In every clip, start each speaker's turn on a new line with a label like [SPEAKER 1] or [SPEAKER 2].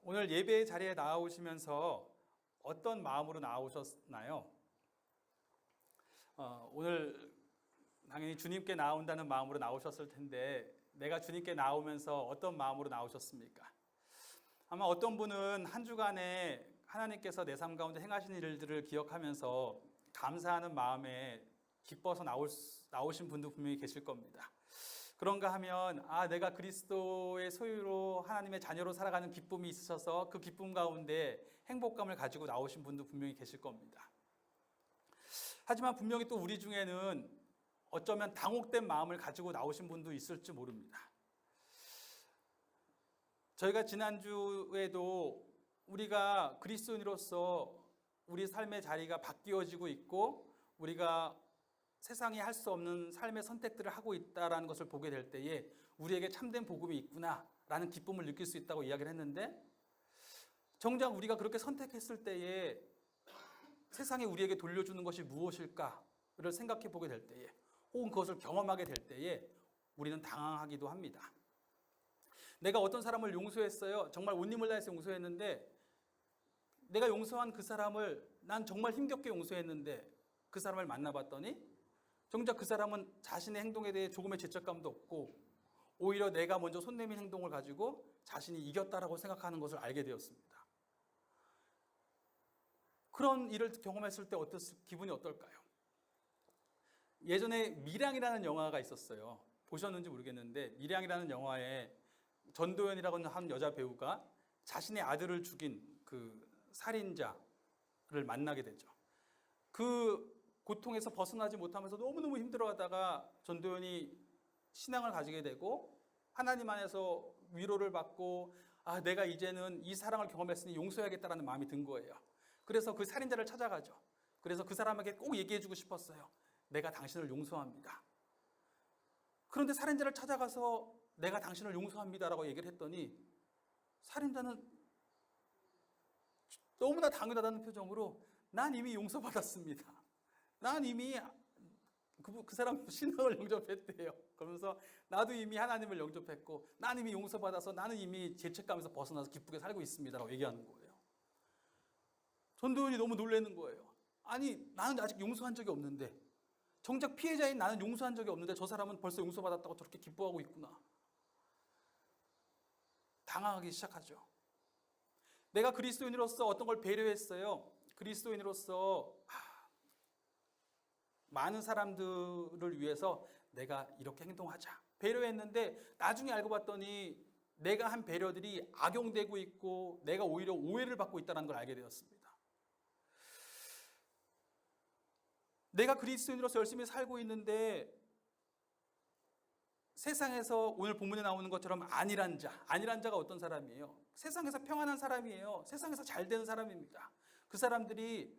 [SPEAKER 1] 오늘 예배 자리에 나오시면서 어떤 마음으로 나오셨나요? 오늘 당연히 주님께 나온다는 마음으로 나오셨을 텐데 내가 주님께 나오면서 어떤 마음으로 나오셨습니까? 아마 어떤 분은 한 주간에 하나님께서 내 삶 가운데 행하신 일들을 기억하면서 감사하는 마음에 기뻐서 나오신 분도 분명히 계실 겁니다. 그런가 하면 내가 그리스도의 소유로 하나님의 자녀로 살아가는 기쁨이 있으셔서 그 기쁨 가운데 행복감을 가지고 나오신 분도 분명히 계실 겁니다. 하지만 분명히 또 우리 중에는 어쩌면 당혹된 마음을 가지고 나오신 분도 있을지 모릅니다. 저희가 지난주에도 우리가 그리스도인으로서 우리 삶의 자리가 바뀌어지고 있고 우리가 세상이 할 수 없는 삶의 선택들을 하고 있다는 것을 보게 될 때에 우리에게 참된 복음이 있구나라는 기쁨을 느낄 수 있다고 이야기를 했는데, 정작 우리가 그렇게 선택했을 때에 세상에 우리에게 돌려주는 것이 무엇일까를 생각해 보게 될 때에, 혹은 그것을 경험하게 될 때에 우리는 당황하기도 합니다. 내가 어떤 사람을 용서했어요. 정말 온 힘을 다해서 용서했는데, 내가 용서한 그 사람을 난 정말 힘겹게 용서했는데 그 사람을 만나봤더니 정작 그 사람은 자신의 행동에 대해 조금의 죄책감도 없고 오히려 내가 먼저 손 내민 행동을 가지고 자신이 이겼다라고 생각하는 것을 알게 되었습니다. 그런 일을 경험했을 때 기분이 어떨까요? 예전에 밀양이라는 영화가 있었어요. 보셨는지 모르겠는데 밀양이라는 영화에 전도연이라고 하는 여자 배우가 자신의 아들을 죽인 그 살인자를 만나게 되죠. 그 고통에서 벗어나지 못하면서 너무너무 힘들어하다가 전도연이 신앙을 가지게 되고 하나님 안에서 위로를 받고 내가 이제는 이 사랑을 경험했으니 용서해야겠다는 마음이 든 거예요. 그래서 그 살인자를 찾아가죠. 그래서 그 사람에게 꼭 얘기해주고 싶었어요. 내가 당신을 용서합니다. 그런데 살인자를 찾아가서 내가 당신을 용서합니다라고 얘기를 했더니 살인자는 너무나 당연하다는 표정으로 난 이미 용서받았습니다. 난 이미 그 사람 신앙을 영접했대요. 그러면서 나도 이미 하나님을 영접했고 나는 이미 용서받아서 나는 이미 죄책감에서 벗어나서 기쁘게 살고 있습니다라고 얘기하는 거예요. 전도연이 너무 놀라는 거예요. 아니 나는 아직 용서한 적이 없는데, 정작 피해자인 나는 용서한 적이 없는데 저 사람은 벌써 용서받았다고 저렇게 기뻐하고 있구나. 당황하기 시작하죠. 내가 그리스도인으로서 어떤 걸 배려했어요. 그리스도인으로서 많은 사람들을 위해서 내가 이렇게 행동하자 배려했는데 나중에 알고 봤더니 내가 한 배려들이 악용되고 있고 내가 오히려 오해를 받고 있다는 걸 알게 되었습니다. 내가 그리스도인으로서 열심히 살고 있는데 세상에서 오늘 본문에 나오는 것처럼 안일한 자가 어떤 사람이에요? 세상에서 평안한 사람이에요. 세상에서 잘 되는 사람입니다. 그 사람들이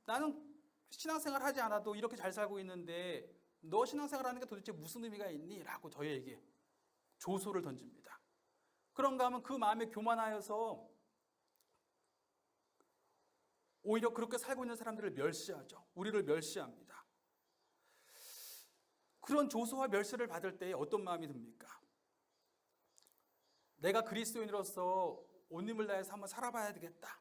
[SPEAKER 1] 나는 신앙생활 하지 않아도 이렇게 잘 살고 있는데 너 신앙생활 하는 게 도대체 무슨 의미가 있니? 라고 저희에게 조소를 던집니다. 그런가 하면 그 마음에 교만하여서 오히려 그렇게 살고 있는 사람들을 멸시하죠. 우리를 멸시합니다. 그런 조소와 멸시를 받을 때 어떤 마음이 듭니까? 내가 그리스도인으로서 온 힘을 다해서 한번 살아봐야 되겠다.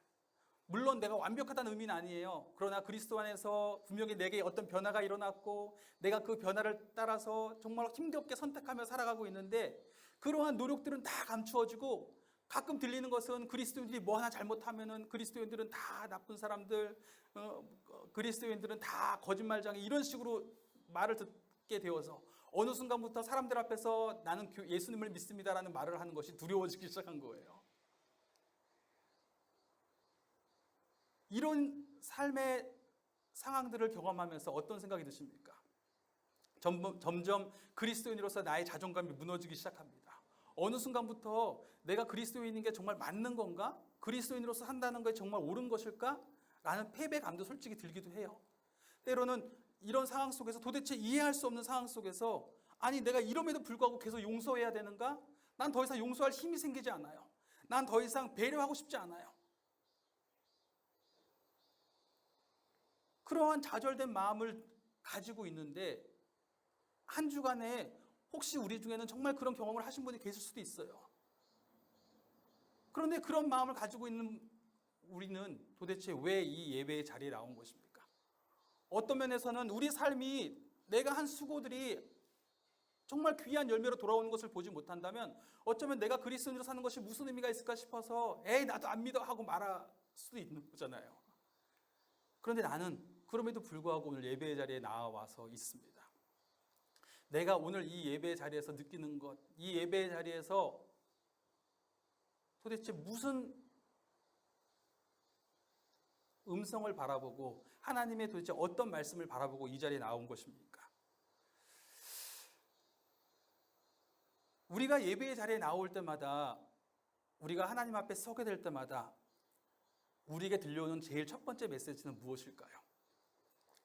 [SPEAKER 1] 물론 내가 완벽하다는 의미는 아니에요. 그러나 그리스도 안에서 분명히 내게 어떤 변화가 일어났고 내가 그 변화를 따라서 정말 힘겹게 선택하며 살아가고 있는데 그러한 노력들은 다 감추어지고 가끔 들리는 것은 그리스도인들이 뭐 하나 잘못하면은 그리스도인들은 다 나쁜 사람들, 그리스도인들은 다 거짓말쟁이, 이런 식으로 말을 듣게 되어서 어느 순간부터 사람들 앞에서 나는 예수님을 믿습니다라는 말을 하는 것이 두려워지기 시작한 거예요. 이런 삶의 상황들을 경험하면서 어떤 생각이 드십니까? 점점 그리스도인으로서 나의 자존감이 무너지기 시작합니다. 어느 순간부터 내가 그리스도인인 게 정말 맞는 건가? 그리스도인으로서 한다는 게 정말 옳은 것일까? 라는 패배감도 솔직히 들기도 해요. 때로는 이런 상황 속에서 도대체 이해할 수 없는 상황 속에서 아니 내가 이럼에도 불구하고 계속 용서해야 되는가? 난 더 이상 용서할 힘이 생기지 않아요. 난 더 이상 배려하고 싶지 않아요. 그러한 좌절된 마음을 가지고 있는데 한 주간에 혹시 우리 중에는 정말 그런 경험을 하신 분이 계실 수도 있어요. 그런데 그런 마음을 가지고 있는 우리는 도대체 왜 이 예배의 자리에 나온 것입니까? 어떤 면에서는 우리 삶이 내가 한 수고들이 정말 귀한 열매로 돌아오는 것을 보지 못한다면 어쩌면 내가 그리스도인으로 사는 것이 무슨 의미가 있을까 싶어서 에이 나도 안 믿어 하고 말할 수도 있는 거잖아요. 그런데 나는 그럼에도 불구하고 오늘 예배의 자리에 나와서 있습니다. 내가 오늘 이 예배의 자리에서 느끼는 것, 이 예배의 자리에서 도대체 무슨 음성을 바라보고 하나님의 도대체 어떤 말씀을 바라보고 이 자리에 나온 것입니까? 우리가 예배의 자리에 나올 때마다, 우리가 하나님 앞에 서게 될 때마다 우리에게 들려오는 제일 첫 번째 메시지는 무엇일까요?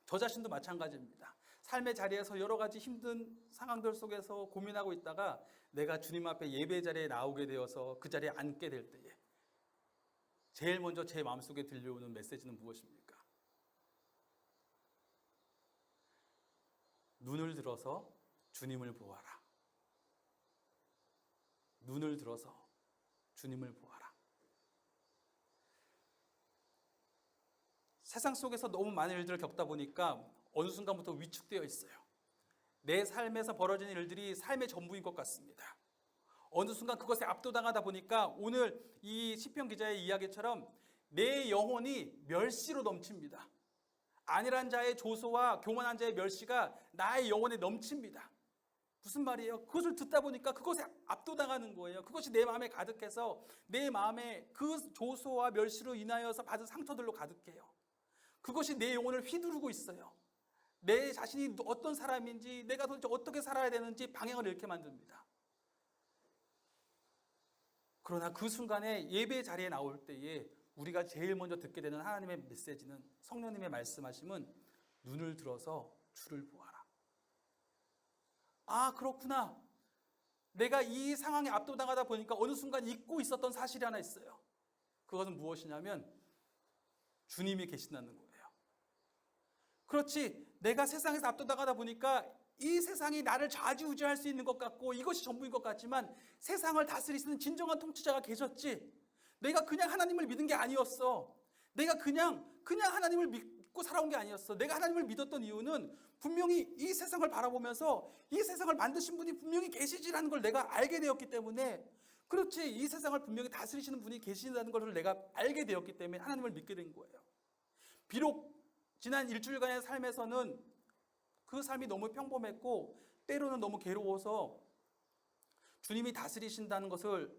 [SPEAKER 1] 저 자신도 마찬가지입니다. 삶의 자리에서 여러 가지 힘든 상황들 속에서 고민하고 있다가 내가 주님 앞에 예배의 자리에 나오게 되어서 그 자리에 앉게 될 때에 제일 먼저 제 마음속에 들려오는 메시지는 무엇입니까? 눈을 들어서 주님을 보아라. 눈을 들어서 주님을 보아라. 세상 속에서 너무 많은 일들을 겪다 보니까 어느 순간부터 위축되어 있어요. 내 삶에서 벌어지는 일들이 삶의 전부인 것 같습니다. 어느 순간 그것에 압도당하다 보니까 오늘 이 시편 기자의 이야기처럼 내 영혼이 멸시로 넘칩니다. 안일한 자의 조소와 교만한 자의 멸시가 나의 영혼에 넘칩니다. 무슨 말이에요? 그것을 듣다 보니까 그것에 압도당하는 거예요. 그것이 내 마음에 가득해서 내 마음에 그 조소와 멸시로 인하여서 받은 상처들로 가득해요. 그것이 내 영혼을 휘두르고 있어요. 내 자신이 어떤 사람인지, 내가 도대체 어떻게 살아야 되는지 방향을 잃게 만듭니다. 그러나 그 순간에 예배 자리에 나올 때에 우리가 제일 먼저 듣게 되는 하나님의 메시지는, 성령님의 말씀하심은 눈을 들어서 주를 보아라. 아, 그렇구나. 내가 이 상황에 압도당하다 보니까 어느 순간 잊고 있었던 사실이 하나 있어요. 그것은 무엇이냐면 주님이 계신다는 거예요. 그렇지, 내가 세상에서 압도당하다 보니까 이 세상이 나를 좌지우지할 수 있는 것 같고 이것이 전부인 것 같지만 세상을 다스리시는 진정한 통치자가 계셨지. 내가 그냥 하나님을 믿은 게 아니었어. 내가 그냥 하나님을 믿고 살아온 게 아니었어. 내가 하나님을 믿었던 이유는 분명히 이 세상을 바라보면서 이 세상을 만드신 분이 분명히 계시지라는 걸 내가 알게 되었기 때문에, 그렇지, 이 세상을 분명히 다스리시는 분이 계신다는 것을 내가 알게 되었기 때문에 하나님을 믿게 된 거예요. 비록 지난 일주일간의 삶에서는 그 삶이 너무 평범했고 때로는 너무 괴로워서 주님이 다스리신다는 것을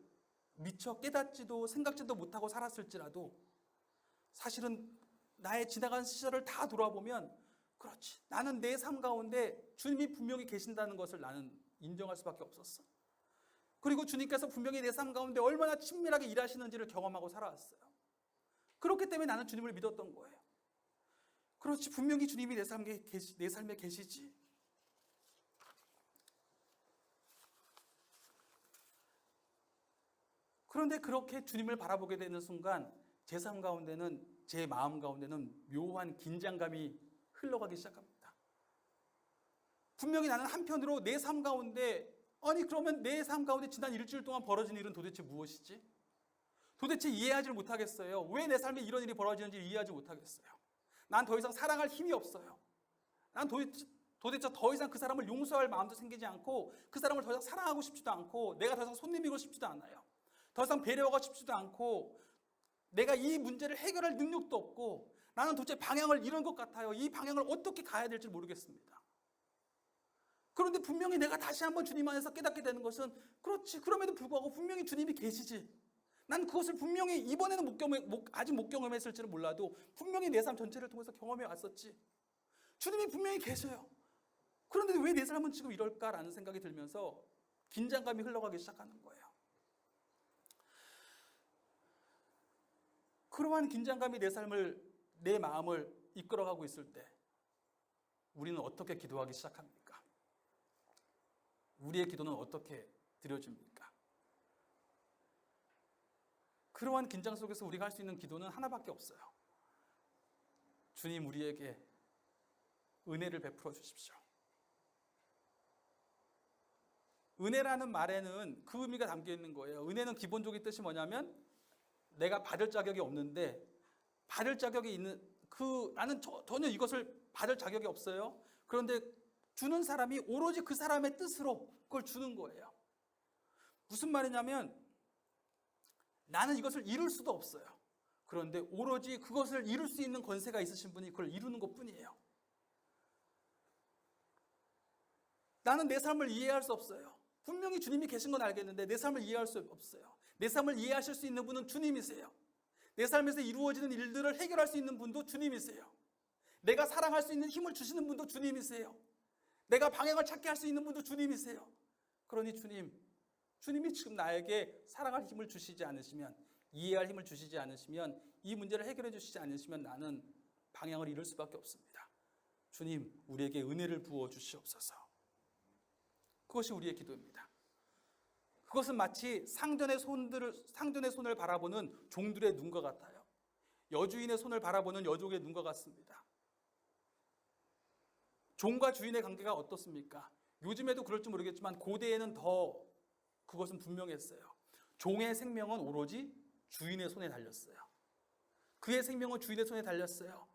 [SPEAKER 1] 미처 깨닫지도 생각지도 못하고 살았을지라도 사실은 나의 지나간 시절을 다 돌아보면 그렇지, 나는 내 삶 가운데 주님이 분명히 계신다는 것을 나는 인정할 수밖에 없었어. 그리고 주님께서 분명히 내 삶 가운데 얼마나 친밀하게 일하시는지를 경험하고 살아왔어요. 그렇기 때문에 나는 주님을 믿었던 거예요. 그렇지, 분명히 주님이 내 삶에 계시지. 그런데 그렇게 주님을 바라보게 되는 순간 제 삶 가운데는, 제 마음 가운데는 묘한 긴장감이 흘러가기 시작합니다. 분명히 나는 한편으로 내 삶 가운데, 아니 그러면 내 삶 가운데 지난 일주일 동안 벌어진 일은 도대체 무엇이지? 도대체 이해하지 못하겠어요. 왜 내 삶에 이런 일이 벌어지는지 이해하지 못하겠어요. 난 더 이상 사랑할 힘이 없어요. 난 도대체 더 이상 그 사람을 용서할 마음도 생기지 않고 그 사람을 더 이상 사랑하고 싶지도 않고 내가 더 이상 손님이고 싶지도 않아요. 더 이상 배려하고 싶지도 않고 내가 이 문제를 해결할 능력도 없고 나는 도대체 방향을 잃은 것 같아요. 이 방향을 어떻게 가야 될지 모르겠습니다. 그런데 분명히 내가 다시 한번 주님 안에서 깨닫게 되는 것은, 그렇지, 그럼에도 불구하고 분명히 주님이 계시지. 난 그것을 분명히 이번에는 아직 못 경험했을지는 몰라도 분명히 내 삶 전체를 통해서 경험해 왔었지. 주님이 분명히 계셔요. 그런데 왜 내 삶은 지금 이럴까라는 생각이 들면서 긴장감이 흘러가기 시작하는 거예요. 그러한 긴장감이 내 마음을 이끌어가고 있을 때 우리는 어떻게 기도하기 시작합니까? 우리의 기도는 어떻게 드려집니까? 그러한 긴장 속에서 우리가 할 수 있는 기도는 하나밖에 없어요. 주님, 우리에게 은혜를 베풀어 주십시오. 은혜라는 말에는 그 의미가 담겨 있는 거예요. 은혜는 기본적인 뜻이 뭐냐면 내가 받을 자격이 없는데 받을 자격이 있는 나는 전혀 이것을 받을 자격이 없어요. 그런데 주는 사람이 오로지 그 사람의 뜻으로 그걸 주는 거예요. 무슨 말이냐면 나는 이것을 이룰 수도 없어요. 그런데 오로지 그것을 이룰 수 있는 권세가 있으신 분이 그걸 이루는 것뿐이에요. 나는 내 삶을 이해할 수 없어요. 분명히 주님이 계신 건 알겠는데 내 삶을 이해할 수 없어요. 내 삶을 이해하실 수 있는 분은 주님이세요. 내 삶에서 이루어지는 일들을 해결할 수 있는 분도 주님이세요. 내가 사랑할 수 있는 힘을 주시는 분도 주님이세요. 내가 방향을 찾게 할 수 있는 분도 주님이세요. 그러니 주님이 지금 나에게 사랑할 힘을 주시지 않으시면, 이해할 힘을 주시지 않으시면, 이 문제를 해결해 주시지 않으시면 나는 방향을 잃을 수밖에 없습니다. 주님, 우리에게 은혜를 부어 주시옵소서. 그것이 우리의 기도입니다. 그것은 마치 상전의 손을 바라보는 종들의 눈과 같아요. 여주인의 손을 바라보는 여종의 눈과 같습니다. 종과 주인의 관계가 어떻습니까? 요즘에도 그럴지 모르겠지만 고대에는 더 그것은 분명했어요. 종의 생명은 오로지 주인의 손에 달렸어요. 그의 생명은 주인의 손에 달렸어요.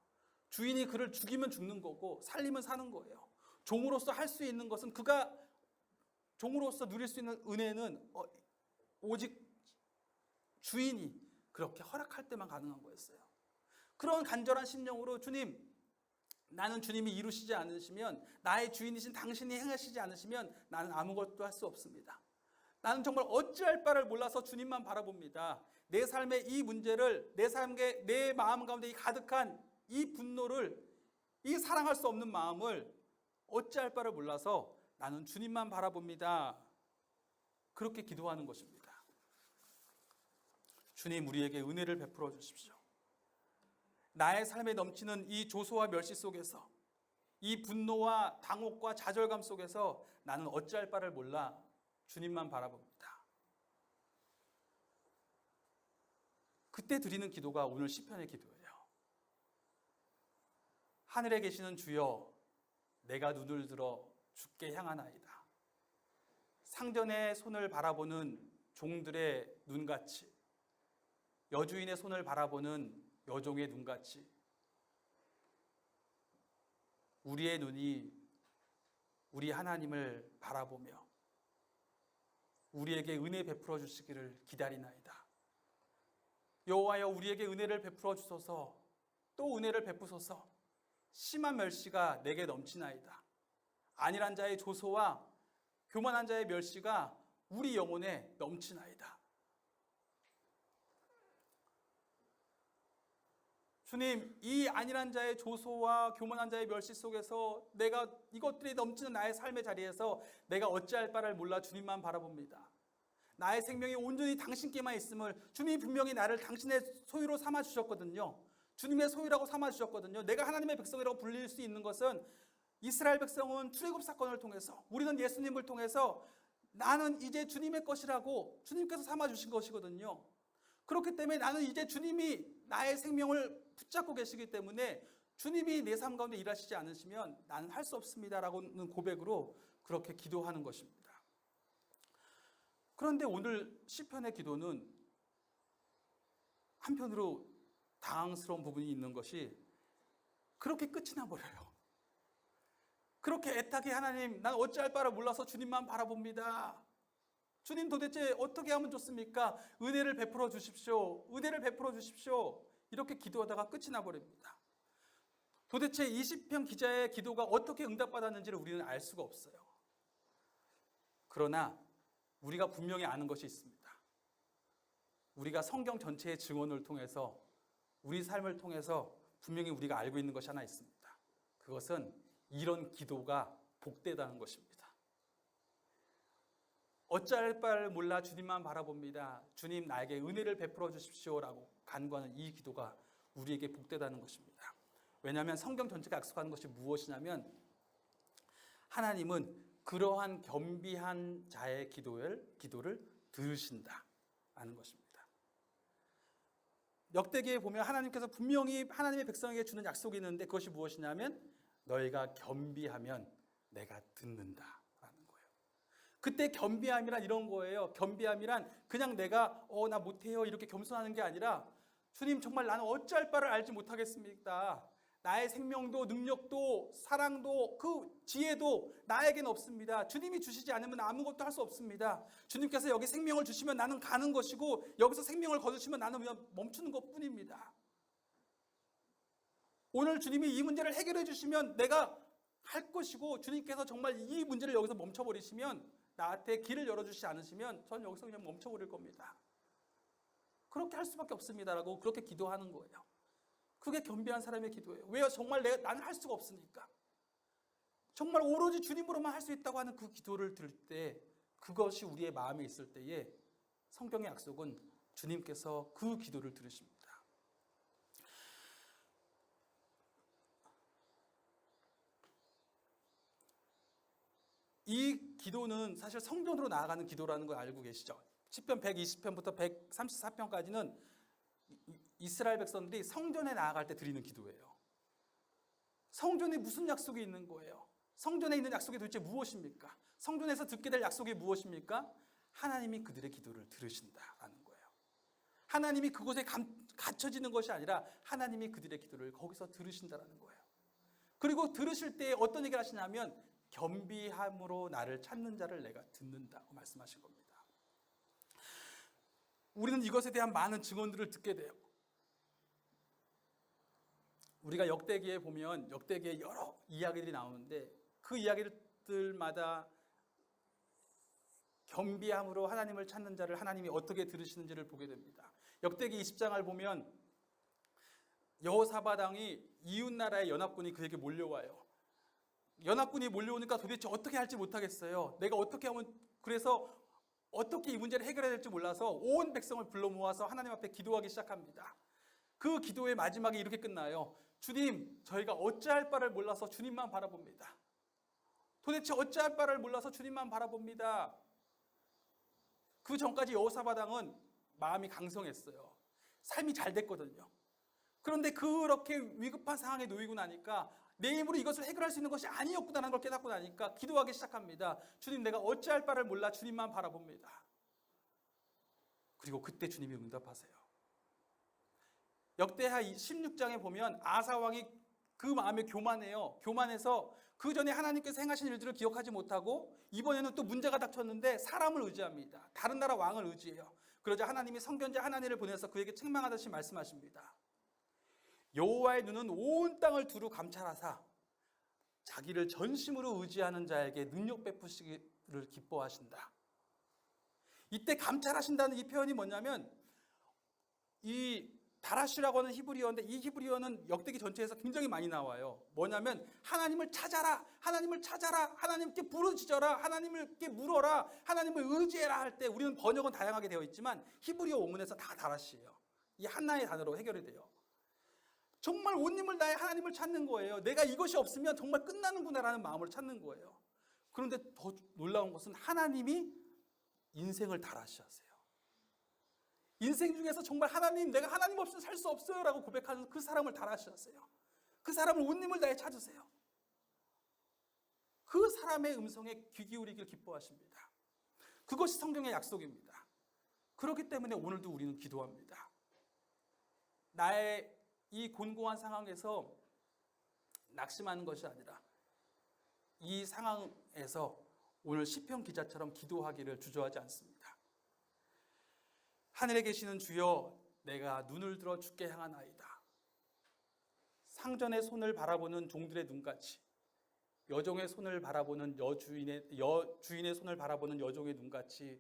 [SPEAKER 1] 주인이 그를 죽이면 죽는 거고 살리면 사는 거예요. 종으로서 할 수 있는 것은 그가 종으로서 누릴 수 있는 은혜는 오직 주인이 그렇게 허락할 때만 가능한 거였어요. 그런 간절한 심령으로 주님, 나는 주님이 이루시지 않으시면, 나의 주인이신 당신이 행하시지 않으시면 나는 아무것도 할 수 없습니다. 나는 정말 어찌할 바를 몰라서 주님만 바라봅니다. 내 삶의 이 문제를, 내 마음 가운데 이 가득한 이 분노를, 이 사랑할 수 없는 마음을 어찌할 바를 몰라서 나는 주님만 바라봅니다. 그렇게 기도하는 것입니다. 주님, 우리에게 은혜를 베풀어 주십시오. 나의 삶에 넘치는 이 조소와 멸시 속에서, 이 분노와 당혹과 좌절감 속에서 나는 어찌할 바를 몰라 주님만 바라봅니다. 그때 드리는 기도가 오늘 시편의 기도예요. 하늘에 계시는 주여, 내가 눈을 들어 주께 향하나이다. 상전의 손을 바라보는 종들의 눈같이, 여주인의 손을 바라보는 여종의 눈같이 우리의 눈이 우리 하나님을 바라보며 우리에게 은혜 베풀어 주시기를 기다리나이다. 여호와여, 우리에게 은혜를 베풀어 주소서. 또 은혜를 베푸소서. 심한 멸시가 내게 넘치나이다. 안일한 자의 조소와 교만한 자의 멸시가 우리 영혼에 넘치나이다. 주님, 이 안일한 자의 조소와 교만한 자의 멸시 속에서 내가 이것들이 넘치는 나의 삶의 자리에서 내가 어찌할 바를 몰라 주님만 바라봅니다. 나의 생명이 온전히 당신께만 있음을, 주님이 분명히 나를 당신의 소유로 삼아주셨거든요. 주님의 소유라고 삼아주셨거든요. 내가 하나님의 백성이라고 불릴 수 있는 것은, 이스라엘 백성은 출애굽 사건을 통해서, 우리는 예수님을 통해서 나는 이제 주님의 것이라고 주님께서 삼아주신 것이거든요. 그렇기 때문에 나는 이제 주님이 나의 생명을 붙잡고 계시기 때문에 주님이 내 삶 가운데 일하시지 않으시면 나는 할 수 없습니다라고는 고백으로 그렇게 기도하는 것입니다. 그런데 오늘 시편의 기도는 한편으로 당황스러운 부분이 있는 것이, 그렇게 끝이 나버려요. 그렇게 애타게 하나님, 난 어찌할 바를 몰라서 주님만 바라봅니다. 주님, 도대체 어떻게 하면 좋습니까? 은혜를 베풀어 주십시오. 은혜를 베풀어 주십시오. 이렇게 기도하다가 끝이 나버립니다. 도대체 이 시편 기자의 기도가 어떻게 응답받았는지를 우리는 알 수가 없어요. 그러나 우리가 분명히 아는 것이 있습니다. 우리가 성경 전체의 증언을 통해서, 우리 삶을 통해서 분명히 우리가 알고 있는 것이 하나 있습니다. 그것은 이런 기도가 복되다는 것입니다. 어찌할 바를 몰라 주님만 바라봅니다. 주님, 나에게 은혜를 베풀어 주십시오라고 간구하는 이 기도가 우리에게 복되다는 것입니다. 왜냐하면 성경 전체가 약속하는 것이 무엇이냐면, 하나님은 그러한 겸비한 자의 기도를 들으신다는 것입니다. 역대기에 보면 하나님께서 분명히 하나님의 백성에게 주는 약속이 있는데, 그것이 무엇이냐면 너희가 겸비하면 내가 듣는다라는 거예요. 그때 겸비함이란 이런 거예요. 겸비함이란 그냥 내가 나 못해요 이렇게 겸손하는 게 아니라 주님 정말 나는 어찌할 바를 알지 못하겠습니까? 나의 생명도 능력도 사랑도 그 지혜도 나에겐 없습니다. 주님이 주시지 않으면 아무것도 할 수 없습니다. 주님께서 여기 생명을 주시면 나는 가는 것이고 여기서 생명을 거두시면 나는 그냥 멈추는 것뿐입니다. 오늘 주님이 이 문제를 해결해 주시면 내가 할 것이고 주님께서 정말 이 문제를 여기서 멈춰버리시면 나한테 길을 열어주시지 않으시면 전 여기서 그냥 멈춰버릴 겁니다. 그렇게 할 수밖에 없습니다라고 그렇게 기도하는 거예요. 그게 겸비한 사람의 기도예요. 왜요? 정말 나는 할 수가 없으니까. 정말 오로지 주님으로만 할 수 있다고 하는 그 기도를 들을 때 그것이 우리의 마음에 있을 때에 성경의 약속은 주님께서 그 기도를 들으십니다. 이 기도는 사실 성전으로 나아가는 기도라는 걸 알고 계시죠? 시편 120편부터 134편까지는 이스라엘 백성들이 성전에 나아갈 때 드리는 기도예요. 성전에 무슨 약속이 있는 거예요? 성전에 있는 약속이 도대체 무엇입니까? 성전에서 듣게 될 약속이 무엇입니까? 하나님이 그들의 기도를 들으신다라는 거예요. 하나님이 그곳에 갇혀지는 것이 아니라 하나님이 그들의 기도를 거기서 들으신다라는 거예요. 그리고 들으실 때 어떤 얘기를 하시냐면 겸비함으로 나를 찾는 자를 내가 듣는다고 말씀하신 겁니다. 우리는 이것에 대한 많은 증언들을 듣게 돼요. 우리가 역대기에 보면 역대기에 여러 이야기들이 나오는데 그 이야기들마다 겸비함으로 하나님을 찾는 자를 하나님이 어떻게 들으시는지를 보게 됩니다. 역대기 20장을 보면 여호사밧 왕이 이웃 나라의 연합군이 그에게 몰려와요. 연합군이 몰려오니까 도대체 어떻게 할지 못하겠어요. 내가 어떻게 하면 그래서 어떻게 이 문제를 해결해야 될지 몰라서 온 백성을 불러 모아서 하나님 앞에 기도하기 시작합니다. 그 기도의 마지막에 이렇게 끝나요. 주님, 저희가 어찌할 바를 몰라서 주님만 바라봅니다. 도대체 어찌할 바를 몰라서 주님만 바라봅니다. 그 전까지 여호사밧 왕은 마음이 강성했어요. 삶이 잘 됐거든요. 그런데 그렇게 위급한 상황에 놓이고 나니까 내 힘으로 이것을 해결할 수 있는 것이 아니었구나라는 걸 깨닫고 나니까 기도하기 시작합니다. 주님, 내가 어찌할 바를 몰라 주님만 바라봅니다. 그리고 그때 주님이 응답하세요. 역대하 16장에 보면 아사 왕이 그 마음에 교만해요. 교만해서 그 전에 하나님께서 행하신 일들을 기억하지 못하고 이번에는 또 문제가 닥쳤는데 사람을 의지합니다. 다른 나라 왕을 의지해요. 그러자 하나님이 선견자 하나니를 보내서 그에게 책망하듯이 말씀하십니다. 여호와의 눈은 온 땅을 두루 감찰하사 자기를 전심으로 의지하는 자에게 능력 베푸시기를 기뻐하신다. 이때 감찰하신다는 이 표현이 뭐냐면 이 다라시라고 하는 히브리어인데 이 히브리어는 역대기 전체에서 굉장히 많이 나와요. 뭐냐면 하나님을 찾아라, 하나님을 찾아라, 하나님께 부르짖어라, 하나님께 물어라, 하나님을 의지해라 할 때 우리는 번역은 다양하게 되어 있지만 히브리어 원문에서 다 다라시예요. 이 하나의 단어로 해결이 돼요. 정말 온 힘을 다해 하나님을 찾는 거예요. 내가 이것이 없으면 정말 끝나는구나라는 마음을 찾는 거예요. 그런데 더 놀라운 것은 하나님이 인생을 다라시하세요. 인생 중에서 정말 하나님, 내가 하나님 없이는 살 수 없어요 라고 고백하는 그 사람을 다라시하세요. 그 사람을 온 힘을 다해 찾으세요. 그 사람의 음성에 귀 기울이길 기뻐하십니다. 그것이 성경의 약속입니다. 그렇기 때문에 오늘도 우리는 기도합니다. 나의 이 곤고한 상황에서 낙심하는 것이 아니라 이 상황에서 오늘 시편 기자처럼 기도하기를 주저하지 않습니다. 하늘에 계시는 주여, 내가 눈을 들어 주께 향하나이다. 상전의 손을 바라보는 종들의 눈같이 여종의 손을 바라보는 주인의 손을 바라보는 여종의 눈같이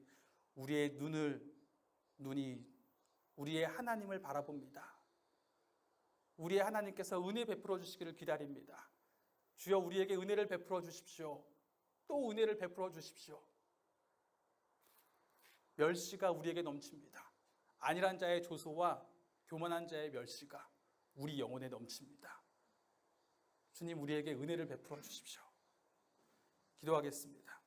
[SPEAKER 1] 우리의 눈이 우리의 하나님을 바라봅니다. 우리의 하나님께서 은혜 베풀어 주시기를 기다립니다. 주여, 우리에게 은혜를 베풀어 주십시오. 또 은혜를 베풀어 주십시오. 멸시가 우리에게 넘칩니다. 안일한 자의 조소와 교만한 자의 멸시가 우리 영혼에 넘칩니다. 주님, 우리에게 은혜를 베풀어 주십시오. 기도하겠습니다.